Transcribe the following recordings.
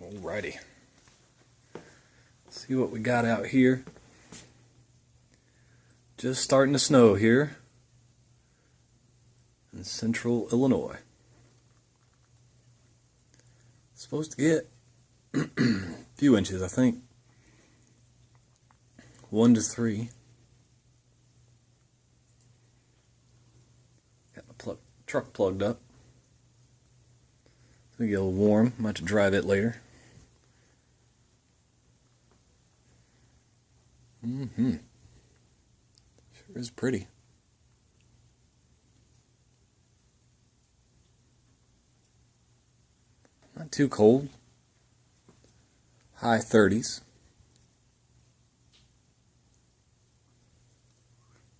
Alrighty. See what we got out here. Just starting to snow here in central Illinois. It's supposed to get a few inches, I think. 1 to 3. Got my truck plugged up. So we get a little warm. Might have to drive it later. Sure is pretty. Not too cold. High 30s.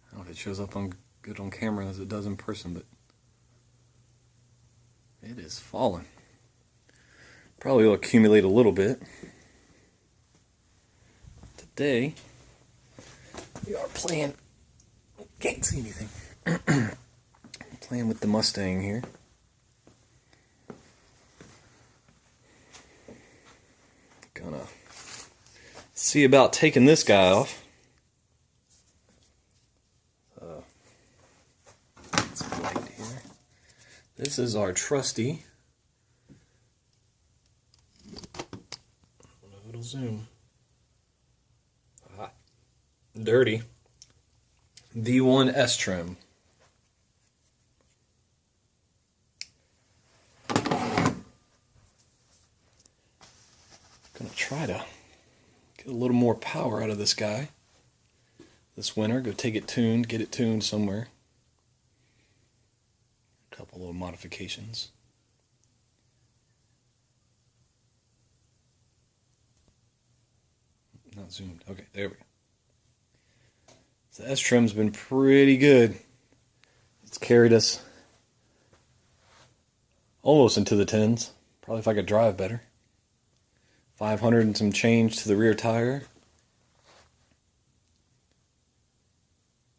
I don't know if it shows up good on camera as it does in person, but it is falling. Probably will accumulate a little bit. Today, we are playing. Can't see anything. Playing with the Mustang here. Gonna see about taking this guy off. Some light here. This is our trusty. I don't know if it'll zoom. Dirty V1 S trim. Gonna try to get a little more power out of this guy this winter. Go take it tuned, get it tuned somewhere. A couple little modifications. Not zoomed. Okay, there we go. The S-trim's been pretty good. It's carried us almost into the 10s. Probably if I could drive better. 500 and some change to the rear tire.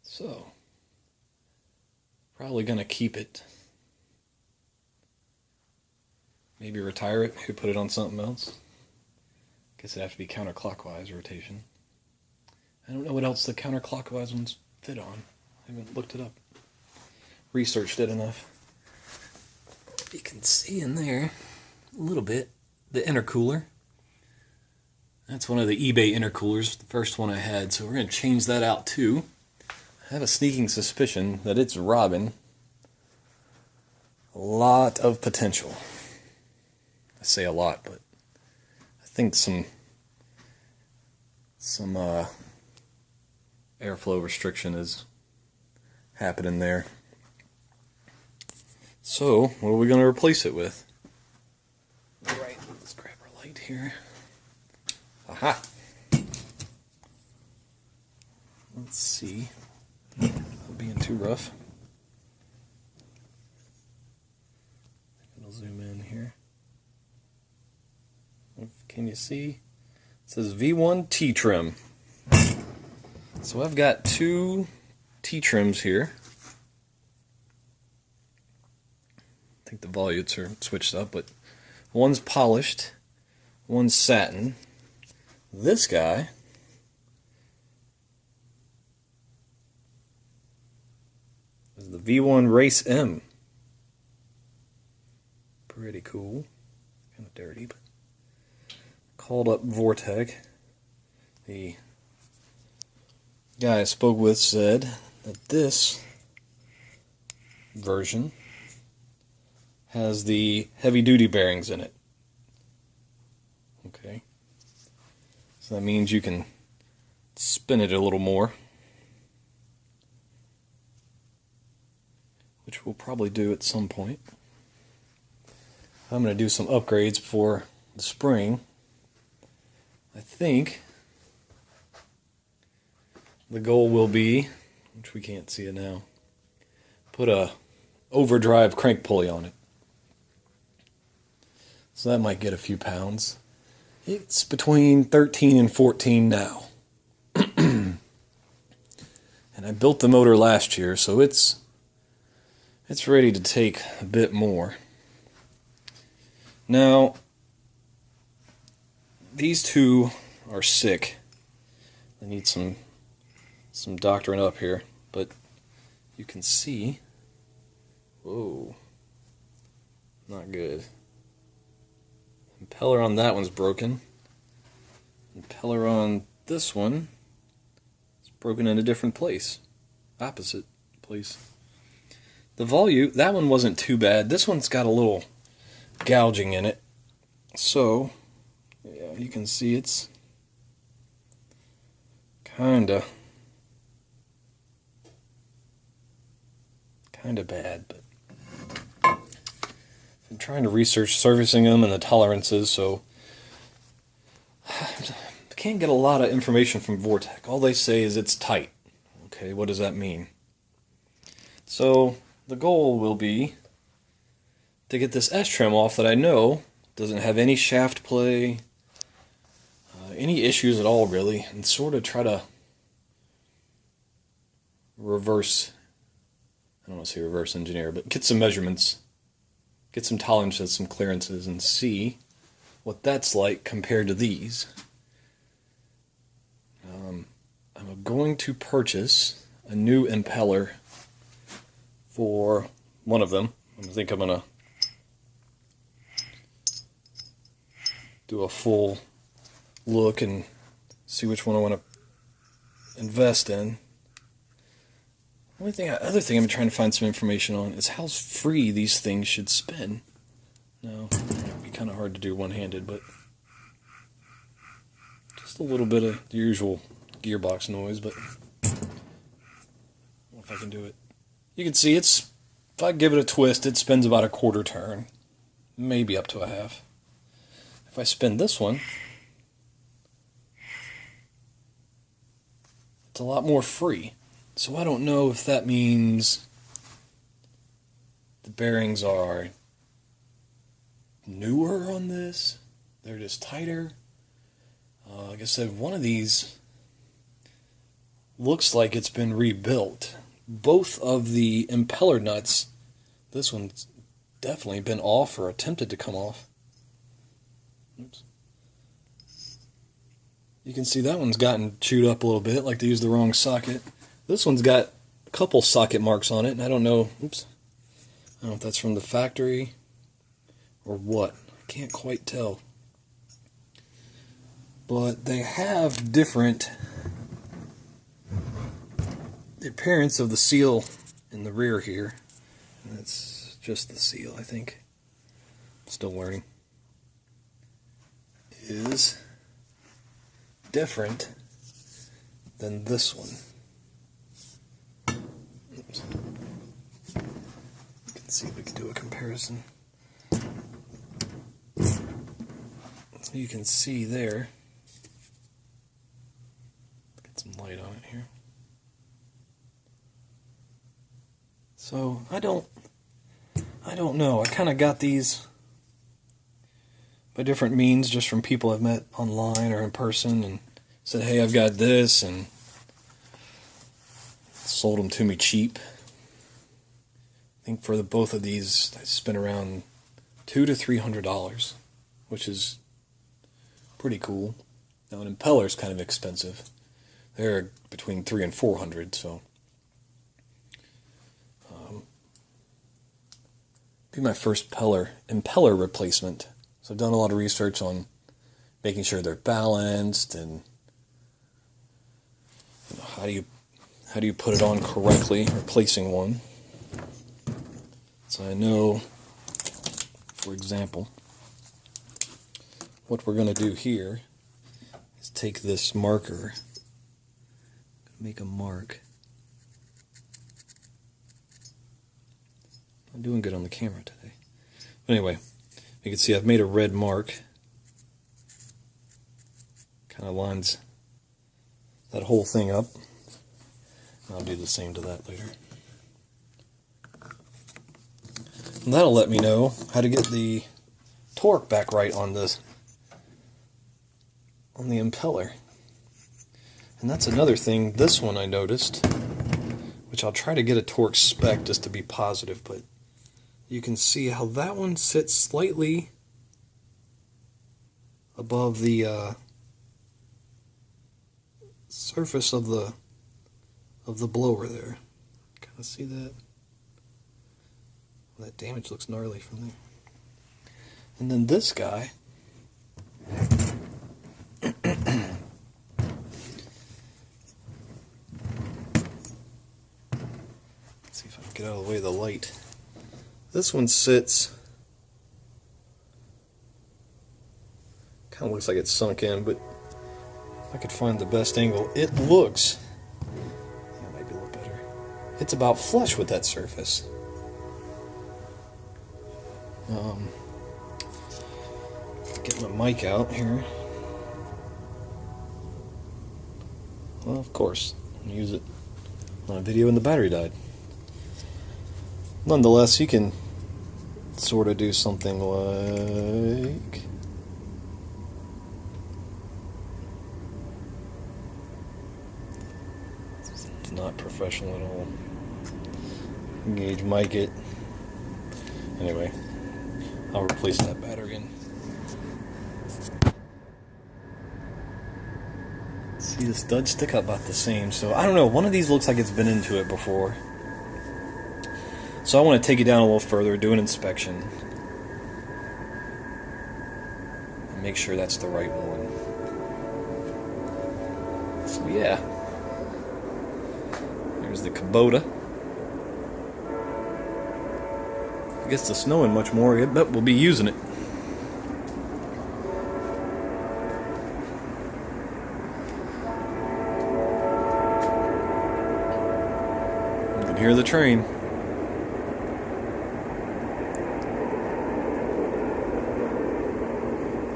So, probably gonna keep it. Maybe retire it, maybe put it on something else. Guess it'd have to be counterclockwise rotation. I don't know what else the counterclockwise ones fit on. I haven't looked it up. Researched it enough. You can see in there a little bit the intercooler. That's one of the eBay intercoolers, the first one I had, so we're going to change that out too. I have a sneaking suspicion that it's robbing a lot of potential. I say a lot, but I think some airflow restriction is happening there. So, what are we going to replace it with? Alright, let's grab our light here. Aha! Let's see. Not being too rough. It'll zoom in here. Can you see? It says V1 T-Trim. So I've got 2 T-trims here. I think the volutes are switched up, but one's polished, one's satin. This guy is the V1 Race M. Pretty cool. Kind of dirty, but called up Vortec. The guy I spoke with said that this version has the heavy-duty bearings in it. Okay. So that means you can spin it a little more, which we'll probably do at some point. I'm going to do some upgrades before the spring. I think the goal will be, which we can't see it now, put a overdrive crank pulley on it. So that might get a few pounds. It's between 13 and 14 now. And I built the motor last year, so it's ready to take a bit more. Now, these two are sick. They need some doctoring up here, but you can see, whoa, not good. Impeller on that one's broken. Impeller on this one is broken in a different place, opposite place. The volute, that one wasn't too bad. This one's got a little gouging in it, so yeah, you can see it's kinda bad, but I'm trying to research servicing them and the tolerances, so I can't get a lot of information from Vortec. All they say is it's tight. Okay, what does that mean? So the goal will be to get this S-trim off that I know doesn't have any shaft play, any issues at all really, and sort of try to reverse, I don't want to say reverse engineer, but get some measurements, get some tolerances, some clearances, and see what that's like compared to these. I'm going to purchase a new impeller for one of them. I think I'm going to do a full look and see which one I want to invest in. Other thing I'm trying to find some information on is how free these things should spin. Now, it'd be kind of hard to do one-handed, but just a little bit of the usual gearbox noise, but I don't know if I can do it. You can see if I give it a twist, it spins about a quarter turn, maybe up to a half. If I spin this one, it's a lot more free. So I don't know if that means the bearings are newer on this, they're just tighter. Like I said, one of these looks like it's been rebuilt. Both of the impeller nuts, this one's definitely been off or attempted to come off. Oops. You can see that one's gotten chewed up a little bit, like they used the wrong socket. This one's got a couple socket marks on it, and I don't know, I don't know if that's from the factory or what. I can't quite tell. But they have different, the appearance of the seal in the rear here. And that's just the seal, I think. Still learning. Is different than this one. Oops. You can see if we can do a comparison. So you can see there. Get some light on it here. So I don't know. I kind of got these by different means, just from people I've met online or in person, and said, "Hey, I've got this," and sold them to me cheap. I think for both of these, I spent around $200 to $300, which is pretty cool. Now, an impeller is kind of expensive. They're between $300 and $400, so be my first impeller replacement. So I've done a lot of research on making sure they're balanced and how do you put it on correctly, replacing one. So I know, for example, what we're going to do here is take this marker, make a mark. I'm doing good on the camera today. But anyway, you can see I've made a red mark. Kind of lines that whole thing up. I'll do the same to that later. And that'll let me know how to get the torque back right on the impeller. And that's another thing, this one I noticed, which I'll try to get a torque spec just to be positive, but you can see how that one sits slightly above the surface of the blower there. Kind of see that? That damage looks gnarly from there. And then this guy. Let's see if I can get out of the way of the light. This one sits, kind of looks like it's sunk in, but if I could find the best angle, it looks, that might be a little better. It's about flush with that surface. Get my mic out here. Well, of course, I'm use it on a video and the battery died. Nonetheless, you can sort of do something like it's not professional at all. Engage mic it. Anyway, I'll replace that battery in. See, the studs stick up about the same, so I don't know, one of these looks like it's been into it before. So I want to take it down a little further, do an inspection, and make sure that's the right one. So yeah, there's the Kubota. If it gets to snowing much more, I bet we'll be using it. You can hear the train.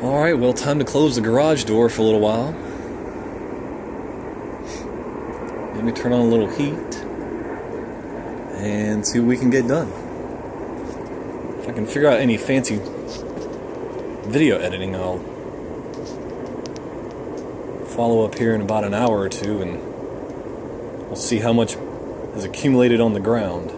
Alright, well, time to close the garage door for a little while. Let me turn on a little heat and see what we can get done. If I can figure out any fancy video editing, I'll follow up here in about an hour or two and we'll see how much has accumulated on the ground.